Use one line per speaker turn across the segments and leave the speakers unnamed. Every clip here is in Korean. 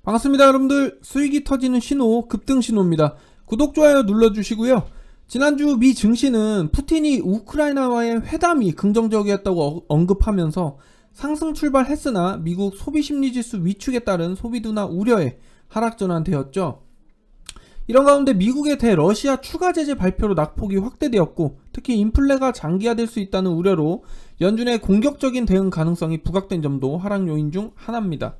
반갑습니다 여러분들. 수익이 터지는 신호, 급등 신호입니다. 구독, 좋아요 눌러주시고요. 지난주 미 증시는 푸틴이 우크라이나와의 회담이 긍정적이었다고 언급하면서 상승 출발했으나 미국 소비심리지수 위축에 따른 소비 둔화 우려에 하락 전환되었죠. 이런 가운데 미국의 대러시아 추가 제재 발표로 낙폭이 확대되었고, 특히 인플레가 장기화될 수 있다는 우려로 연준의 공격적인 대응 가능성이 부각된 점도 하락 요인 중 하나입니다.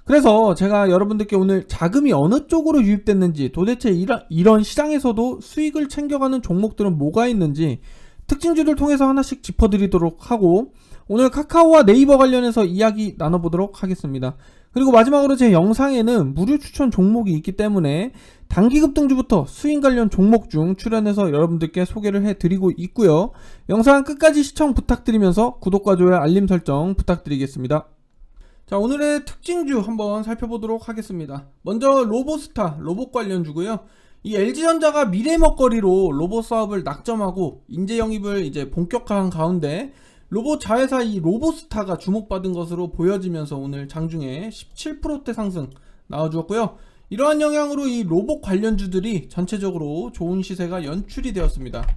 그래서 제가 여러분들께 오늘 자금이 어느 쪽으로 유입됐는지, 도대체 이런 시장에서도 수익을 챙겨가는 종목들은 뭐가 있는지 특징주들 통해서 하나씩 짚어드리도록 하고, 오늘 카카오와 네이버 관련해서 이야기 나눠보도록 하겠습니다. 그리고 마지막으로 제 영상에는 무료 추천 종목이 있기 때문에 단기 급등주부터 수익 관련 종목 중 출연해서 여러분들께 소개를 해드리고 있고요. 영상 끝까지 시청 부탁드리면서 구독과 좋아요, 알림 설정 부탁드리겠습니다. 자, 오늘의 특징주 한번 살펴보도록 하겠습니다. 먼저 로보스타, 로봇 관련주고요. 이 LG전자가 미래 먹거리로 로봇 사업을 낙점하고 인재 영입을 이제 본격화한 가운데 로봇 자회사 이 로보스타가 주목받은 것으로 보여지면서 오늘 장중에 17%대 상승 나와주었고요. 이러한 영향으로 이 로봇 관련주들이 전체적으로 좋은 시세가 연출이 되었습니다.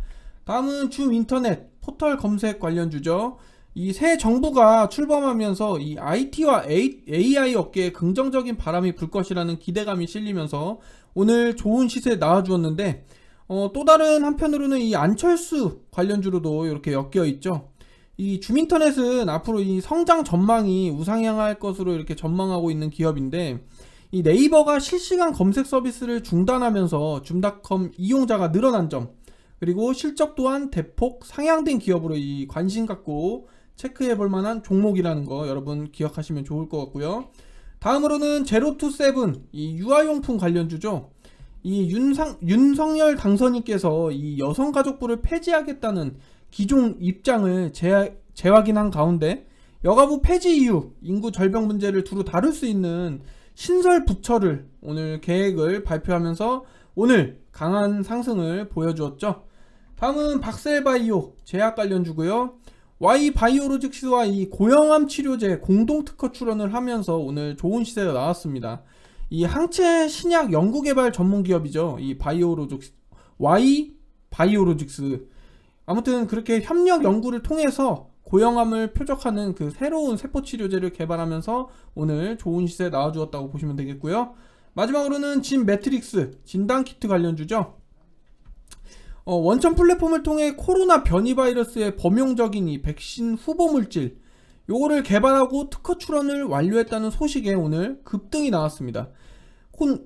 다음은 줌 인터넷 포털 검색 관련주죠. 이 새 정부가 출범하면서 이 IT와 AI 업계에 긍정적인 바람이 불 것이라는 기대감이 실리면서 오늘 좋은 시세 나와주었는데, 또 다른 한편으로는 이 안철수 관련주로도 이렇게 엮여 있죠. 이 줌인터넷은 앞으로 이 성장 전망이 우상향할 것으로 이렇게 전망하고 있는 기업인데, 이 네이버가 실시간 검색 서비스를 중단하면서 줌닷컴 이용자가 늘어난 점, 그리고 실적 또한 대폭 상향된 기업으로 이 관심 갖고 체크해볼 만한 종목이라는 거 여러분 기억하시면 좋을 것 같고요. 다음으로는 제로투세븐, 이 유아용품 관련주죠. 이 윤석열 당선인께서 이 여성가족부를 폐지하겠다는 기존 입장을 재확인한 가운데 여가부 폐지 이후 인구 절벽 문제를 두루 다룰 수 있는 신설 부처를 오늘 계획을 발표하면서 오늘 강한 상승을 보여주었죠. 다음은 박셀바이오 제약 관련주고요. Y바이오로직스와 이 고형암 치료제 공동 특허 출원을 하면서 오늘 좋은 시세가 나왔습니다. 이 항체 신약 연구개발 전문 기업이죠. 이 Y바이오로직스. 아무튼 그렇게 협력 연구를 통해서 고형암을 표적하는 그 새로운 세포 치료제를 개발하면서 오늘 좋은 시세 나와주었다고 보시면 되겠고요. 마지막으로는 진 매트릭스 진단키트 관련주죠. 원천 플랫폼을 통해 코로나 변이 바이러스의 범용적인 이 백신 후보 물질 요거를 개발하고 특허 출원을 완료했다는 소식에 오늘 급등이 나왔습니다.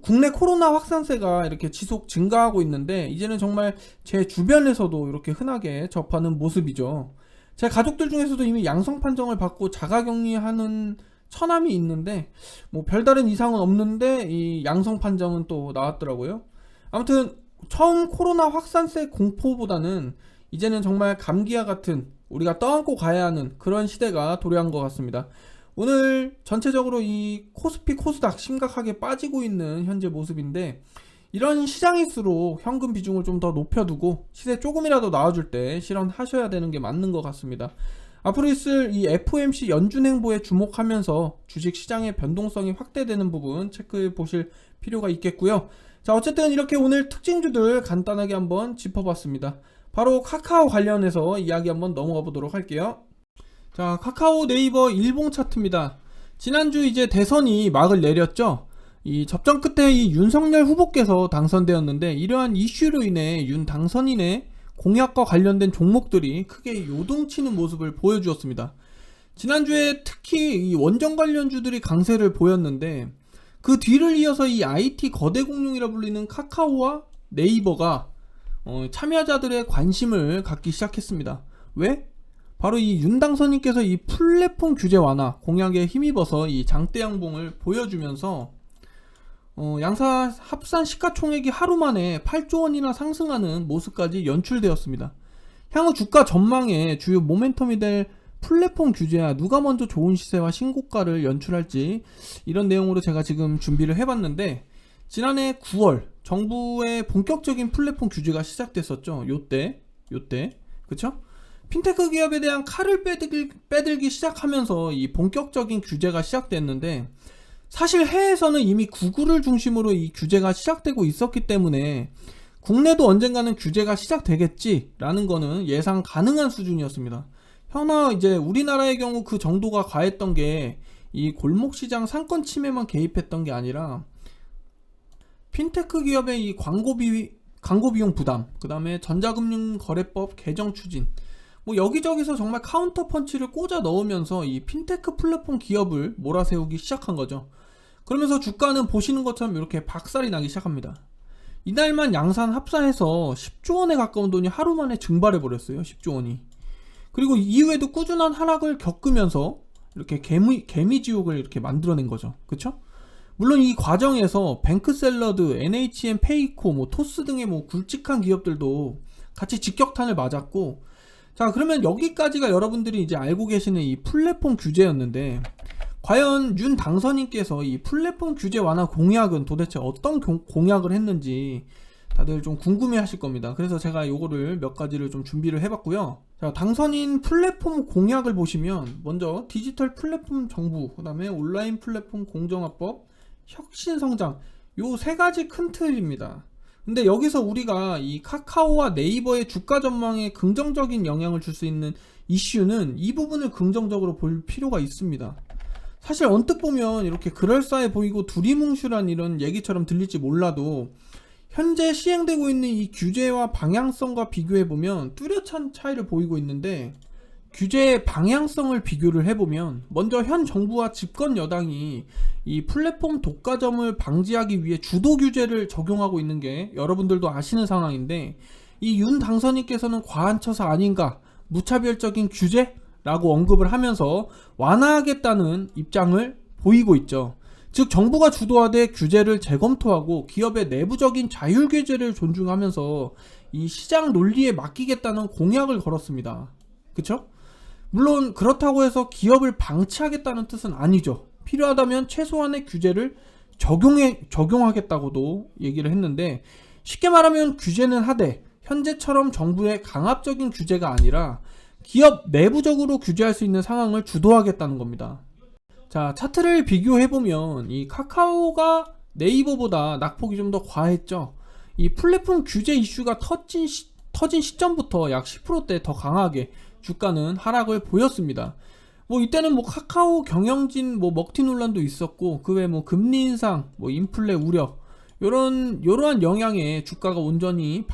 국내 코로나 확산세가 이렇게 지속 증가하고 있는데 이제는 정말 제 주변에서도 이렇게 흔하게 접하는 모습이죠. 제 가족들 중에서도 이미 양성 판정을 받고 자가격리하는 처남이 있는데 뭐 별다른 이상은 없는데 이 양성 판정은 또 나왔더라고요. 아무튼 처음 코로나 확산세 공포보다는 이제는 정말 감기와 같은 우리가 떠안고 가야 하는 그런 시대가 도래한 것 같습니다. 오늘 전체적으로 이 코스피 코스닥 심각하게 빠지고 있는 현재 모습인데, 이런 시장일수록 현금 비중을 좀 더 높여두고 시세 조금이라도 나와줄 때 실현하셔야 되는 게 맞는 것 같습니다. 앞으로 있을 이 FOMC 연준 행보에 주목하면서 주식 시장의 변동성이 확대되는 부분 체크해 보실 필요가 있겠고요. 자, 어쨌든 이렇게 오늘 특징주들 간단하게 한번 짚어봤습니다. 바로 카카오 관련해서 이야기 한번 넘어가 보도록 할게요. 자, 카카오 네이버 일봉 차트입니다. 지난주 이제 대선이 막을 내렸죠. 이 접전 끝에 이 윤석열 후보께서 당선되었는데, 이러한 이슈로 인해 윤 당선인의 공약과 관련된 종목들이 크게 요동치는 모습을 보여주었습니다. 지난주에 특히 이 원전 관련주들이 강세를 보였는데, 그 뒤를 이어서 이 IT 거대 공룡이라 불리는 카카오와 네이버가 참여자들의 관심을 갖기 시작했습니다. 왜? 바로 이 윤 당선인께서 이 플랫폼 규제 완화 공약에 힘입어서 이 장대양봉을 보여주면서 양사 합산 시가총액이 하루 만에 8조 원이나 상승하는 모습까지 연출되었습니다. 향후 주가 전망에 주요 모멘텀이 될 플랫폼 규제야 누가 먼저 좋은 시세와 신고가를 연출할지, 이런 내용으로 제가 지금 준비를 해봤는데, 지난해 9월 정부의 본격적인 플랫폼 규제가 시작됐었죠. 요때 그쵸? 핀테크 기업에 대한 칼을 빼들기 시작하면서 이 본격적인 규제가 시작됐는데, 사실 해외에서는 이미 구글을 중심으로 이 규제가 시작되고 있었기 때문에 국내도 언젠가는 규제가 시작되겠지라는 거는 예상 가능한 수준이었습니다. 현아 이제 우리나라의 경우 그 정도가 과했던 게 이 골목시장 상권 침해만 개입했던 게 아니라 핀테크 기업의 이 광고 비용 부담, 그 다음에 전자금융거래법 개정 추진, 뭐 여기저기서 정말 카운터 펀치를 꽂아 넣으면서 이 핀테크 플랫폼 기업을 몰아세우기 시작한 거죠. 그러면서 주가는 보시는 것처럼 이렇게 박살이 나기 시작합니다. 이날만 양산 합산해서 10조 원에 가까운 돈이 하루 만에 증발해 버렸어요. 10조 원이. 그리고 이후에도 꾸준한 하락을 겪으면서 이렇게 개미지옥을 이렇게 만들어낸 거죠. 그쵸? 물론 이 과정에서 뱅크샐러드, NHN 페이코, 뭐 토스 등의 뭐 굵직한 기업들도 같이 직격탄을 맞았고, 자 그러면 여기까지가 여러분들이 이제 알고 계시는 이 플랫폼 규제였는데, 과연 윤 당선인께서 이 플랫폼 규제 완화 공약은 도대체 어떤 공약을 했는지 다들 좀 궁금해 하실 겁니다. 그래서 제가 요거를 몇 가지를 좀 준비를 해봤고요. 자, 당선인 플랫폼 공약을 보시면 먼저 디지털 플랫폼 정부, 그 다음에 온라인 플랫폼 공정화법, 혁신성장, 요 세 가지 큰 틀입니다. 근데 여기서 우리가 이 카카오와 네이버의 주가 전망에 긍정적인 영향을 줄 수 있는 이슈는 이 부분을 긍정적으로 볼 필요가 있습니다. 사실 언뜻 보면 이렇게 그럴싸해 보이고 두리뭉실한 이런 얘기처럼 들릴지 몰라도 현재 시행되고 있는 이 규제와 방향성과 비교해보면 뚜렷한 차이를 보이고 있는데, 규제의 방향성을 비교를 해보면 먼저 현 정부와 집권 여당이 이 플랫폼 독과점을 방지하기 위해 주도 규제를 적용하고 있는 게 여러분들도 아시는 상황인데, 이 윤 당선인께서는 과한 처사 아닌가, 무차별적인 규제라고 언급을 하면서 완화하겠다는 입장을 보이고 있죠. 즉 정부가 주도하되 규제를 재검토하고 기업의 내부적인 자율 규제를 존중하면서 이 시장 논리에 맡기겠다는 공약을 걸었습니다. 그쵸? 물론 그렇다고 해서 기업을 방치하겠다는 뜻은 아니죠. 필요하다면 최소한의 규제를 적용하겠다고도 얘기를 했는데, 쉽게 말하면 규제는 하되 현재처럼 정부의 강압적인 규제가 아니라 기업 내부적으로 규제할 수 있는 상황을 주도하겠다는 겁니다. 자, 차트를 비교해보면 이 카카오가 네이버보다 낙폭이 좀 더 과했죠. 이 플랫폼 규제 이슈가 터진 시점부터 약 10%대 더 강하게 주가는 하락을 보였습니다. 뭐 이때는 뭐 카카오 경영진 뭐 먹튀 논란도 있었고, 그 외 뭐 금리 인상, 뭐 인플레 우려, 요러한 영향에 주가가 온전히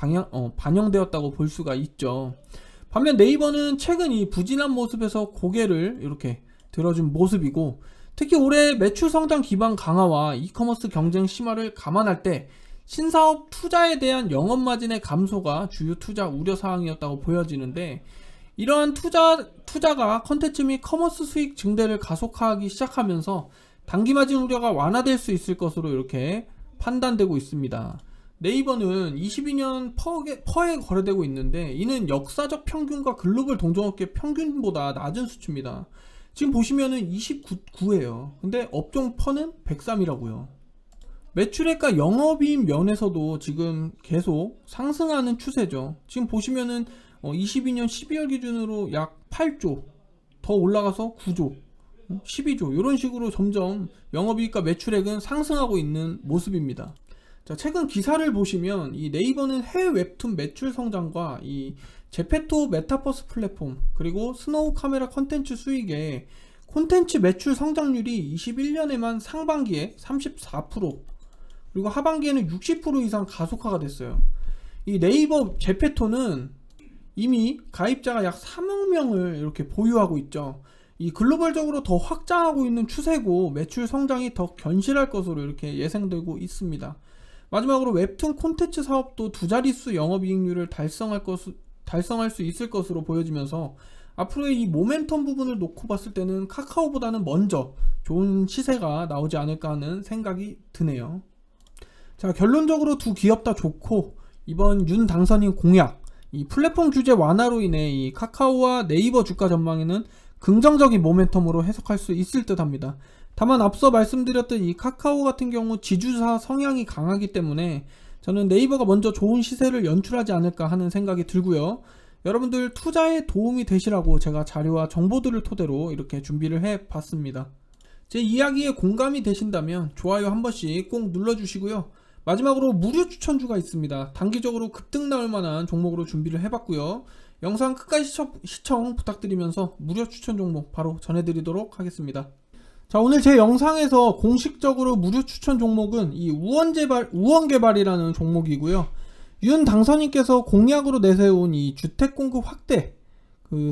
반영되었다고 볼 수가 있죠. 반면 네이버는 최근 이 부진한 모습에서 고개를 이렇게 들어준 모습이고, 특히 올해 매출 성장 기반 강화와 이커머스 경쟁 심화를 감안할 때 신사업 투자에 대한 영업마진의 감소가 주요 투자 우려 사항이었다고 보여지는데, 이러한 투자가 컨텐츠 및 커머스 수익 증대를 가속화하기 시작하면서 단기마진 우려가 완화될 수 있을 것으로 이렇게 판단되고 있습니다. 네이버는 22년 퍼에 거래되고 있는데, 이는 역사적 평균과 글로벌 동종업계 평균보다 낮은 수치입니다. 지금 보시면은 29예요. 근데 업종 퍼는 103이라고요. 매출액과 영업이익 면에서도 지금 계속 상승하는 추세죠. 지금 보시면은 22년 12월 기준으로 약 8조 더 올라가서 9조, 12조 이런 식으로 점점 영업이익과 매출액은 상승하고 있는 모습입니다. 자, 최근 기사를 보시면 이 네이버는 해외 웹툰 매출 성장과 이 제페토 메타버스 플랫폼, 그리고 스노우 카메라 컨텐츠 수익의 콘텐츠 매출 성장률이 21년에만 상반기에 34%, 그리고 하반기에는 60% 이상 가속화가 됐어요. 이 네이버 제페토는 이미 가입자가 약 3억 명을 이렇게 보유하고 있죠. 이 글로벌적으로 더 확장하고 있는 추세고, 매출 성장이 더 견실할 것으로 이렇게 예상되고 있습니다. 마지막으로 웹툰 콘텐츠 사업도 두 자릿수 영업이익률을 달성할 수 있을 것으로 보여지면서 앞으로의 이 모멘텀 부분을 놓고 봤을 때는 카카오보다는 먼저 좋은 시세가 나오지 않을까 하는 생각이 드네요. 자, 결론적으로 두 기업 다 좋고, 이번 윤 당선인 공약, 이 플랫폼 규제 완화로 인해 이 카카오와 네이버 주가 전망에는 긍정적인 모멘텀으로 해석할 수 있을 듯 합니다. 다만 앞서 말씀드렸던 이 카카오 같은 경우 지주사 성향이 강하기 때문에 저는 네이버가 먼저 좋은 시세를 연출하지 않을까 하는 생각이 들고요. 여러분들 투자에 도움이 되시라고 제가 자료와 정보들을 토대로 이렇게 준비를 해 봤습니다. 제 이야기에 공감이 되신다면 좋아요 한 번씩 꼭 눌러주시고요. 마지막으로 무료 추천주가 있습니다. 단기적으로 급등 나올 만한 종목으로 준비를 해봤고요. 영상 끝까지 시청 부탁드리면서 무료 추천 종목 바로 전해드리도록 하겠습니다. 자, 오늘 제 영상에서 공식적으로 무료 추천 종목은 이 우원개발이라는 종목이고요. 윤 당선인께서 공약으로 내세운 이 주택 공급 확대,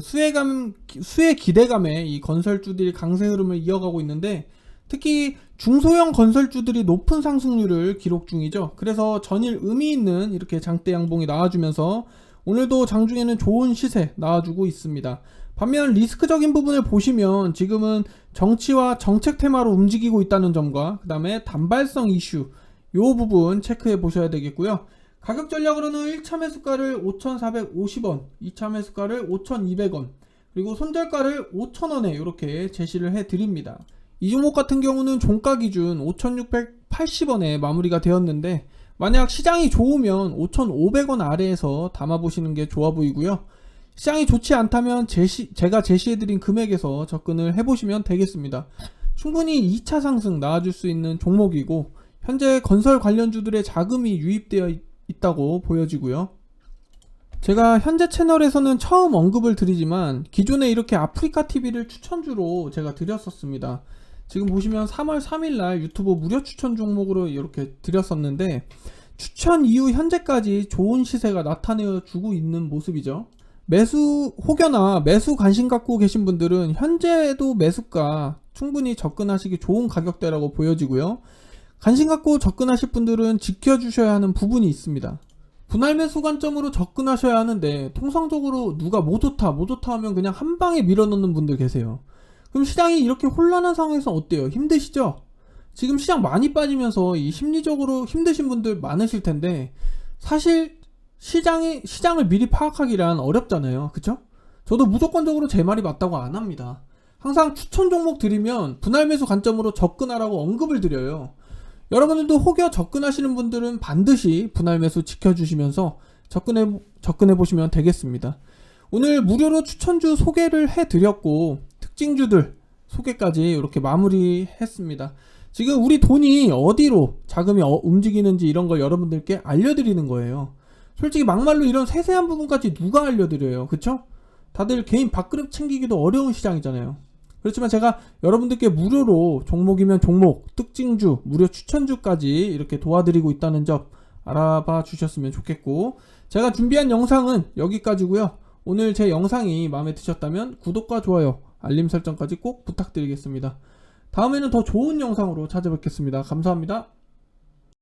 수혜 기대감에 이 건설주들이 강세 흐름을 이어가고 있는데, 특히 중소형 건설주들이 높은 상승률을 기록 중이죠. 그래서 전일 의미 있는 이렇게 장대 양봉이 나와주면서 오늘도 장중에는 좋은 시세 나와주고 있습니다. 반면 리스크적인 부분을 보시면 지금은 정치와 정책 테마로 움직이고 있다는 점과 그 다음에 단발성 이슈 요 부분 체크해 보셔야 되겠고요. 가격 전략으로는 1차 매수가를 5,450원, 2차 매수가를 5,200원, 그리고 손절가를 5,000원에 이렇게 제시를 해 드립니다. 이 종목 같은 경우는 종가 기준 5,680원에 마무리가 되었는데, 만약 시장이 좋으면 5,500원 아래에서 담아보시는 게 좋아 보이고요. 시장이 좋지 않다면 제가 제시해드린 금액에서 접근을 해보시면 되겠습니다. 충분히 2차 상승 나와줄 수 있는 종목이고, 현재 건설 관련주들의 자금이 유입되어 있다고 보여지고요. 제가 현재 채널에서는 처음 언급을 드리지만 기존에 이렇게 아프리카TV를 추천주로 제가 드렸었습니다. 지금 보시면 3월 3일날 유튜브 무료 추천 종목으로 이렇게 드렸었는데, 추천 이후 현재까지 좋은 시세가 나타내어 주고 있는 모습이죠. 매수 혹여나 매수 관심 갖고 계신 분들은 현재도 매수가 충분히 접근하시기 좋은 가격대라고 보여지고요. 관심 갖고 접근하실 분들은 지켜주셔야 하는 부분이 있습니다. 분할 매수 관점으로 접근하셔야 하는데, 통상적으로 누가 뭐 좋다 하면 그냥 한 방에 밀어넣는 분들 계세요. 그럼 시장이 이렇게 혼란한 상황에서 어때요? 힘드시죠? 지금 시장 많이 빠지면서 이 심리적으로 힘드신 분들 많으실 텐데, 사실 시장을 미리 파악하기란 어렵잖아요. 그쵸? 저도 무조건적으로 제 말이 맞다고 안 합니다. 항상 추천 종목 드리면 분할 매수 관점으로 접근하라고 언급을 드려요. 여러분들도 혹여 접근하시는 분들은 반드시 분할 매수 지켜주시면서 접근해 보시면 되겠습니다. 오늘 무료로 추천주 소개를 해드렸고, 특징주들 소개까지 이렇게 마무리했습니다. 지금 우리 돈이 어디로 자금이 움직이는지 이런 걸 여러분들께 알려드리는 거예요. 솔직히 막말로 이런 세세한 부분까지 누가 알려드려요. 그쵸? 다들 개인 밥그릇 챙기기도 어려운 시장이잖아요. 그렇지만 제가 여러분들께 무료로 종목이면 종목, 특징주, 무료 추천주까지 이렇게 도와드리고 있다는 점 알아봐 주셨으면 좋겠고, 제가 준비한 영상은 여기까지고요. 오늘 제 영상이 마음에 드셨다면 구독과 좋아요, 알림 설정까지 꼭 부탁드리겠습니다. 다음에는 더 좋은 영상으로 찾아뵙겠습니다. 감사합니다.